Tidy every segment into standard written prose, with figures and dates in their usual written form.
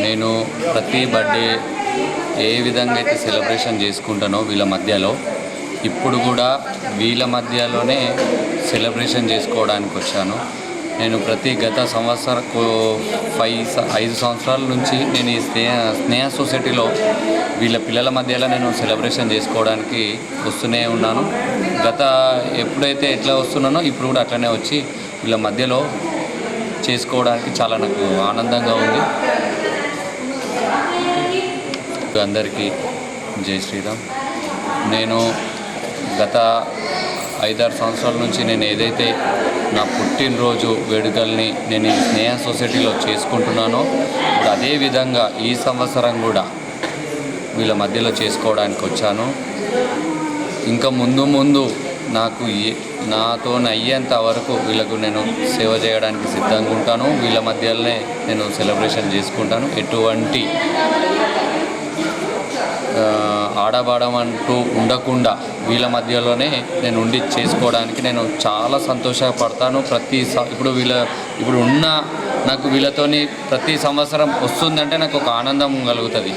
నేను ప్రతి బర్త్డే ఏ విధంగా అయితే సెలబ్రేషన్ చేసుకుంటానో వీళ్ళ మధ్యలో ఇప్పుడు కూడా వీళ్ళ మధ్యలోనే సెలబ్రేషన్ చేసుకోవడానికి వచ్చాను. నేను ప్రతి గత సంవత్సరం 5 సంవత్సరాల నుంచి నేను ఈ స్నేహ సొసైటీలో వీళ్ళ పిల్లల మధ్యలో నేను సెలబ్రేషన్ చేసుకోవడానికి వస్తూనే ఉన్నాను. ఎప్పుడైతే ఎట్లా వస్తున్నానో ఇప్పుడు కూడా అట్లనే వచ్చి వీళ్ళ మధ్యలో చేసుకోవడానికి చాలా నాకు ఆనందంగా ఉంది. అందరికీ జై శ్రీరామ్. నేను గత 5-6 సంవత్సరాల నుంచి నేను ఏదైతే నా పుట్టినరోజు వేడుకల్ని నేను ఈ స్నేహ సొసైటీలో చేసుకుంటున్నానో ఇప్పుడు అదేవిధంగా ఈ సంవత్సరం కూడా వీళ్ళ మధ్యలో చేసుకోవడానికి వచ్చాను. ఇంకా ముందు నాకు నాతో అయ్యేంత వరకు వీళ్ళకు నేను సేవ చేయడానికి సిద్ధంగా ఉంటాను. వీళ్ళ మధ్యలోనే నేను సెలబ్రేషన్ చేసుకుంటాను. ఎటువంటి ఆడబాడం అంటూ ఉండకుండా వీళ్ళ మధ్యలోనే నేను ఉండి చేసుకోవడానికి నేను చాలా సంతోషపడతాను. ఇప్పుడు ఉన్న నాకు వీళ్ళతోని ప్రతి సంవత్సరం వస్తుందంటే నాకు ఒక ఆనందం కలుగుతుంది.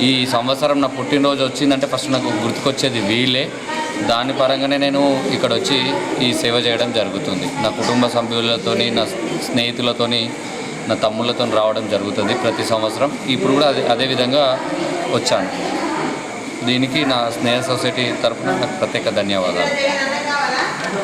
ఈ సంవత్సరం నా పుట్టినరోజు వచ్చిందంటే ఫస్ట్ నాకు గుర్తుకొచ్చేది వీళ్ళే. దాని పరంగానే నేను ఇక్కడ వచ్చి ఈ సేవ చేయడం జరుగుతుంది. నా కుటుంబ సభ్యులతోని, నా స్నేహితులతోని, నా తమ్ముళ్ళతో రావడం జరుగుతుంది ప్రతి సంవత్సరం. ఇప్పుడు కూడా అదే విధంగా వచ్చాను. దీనికి నా స్నేహ సొసైటీ తరఫున నాకు ప్రత్యేక ధన్యవాదాలు.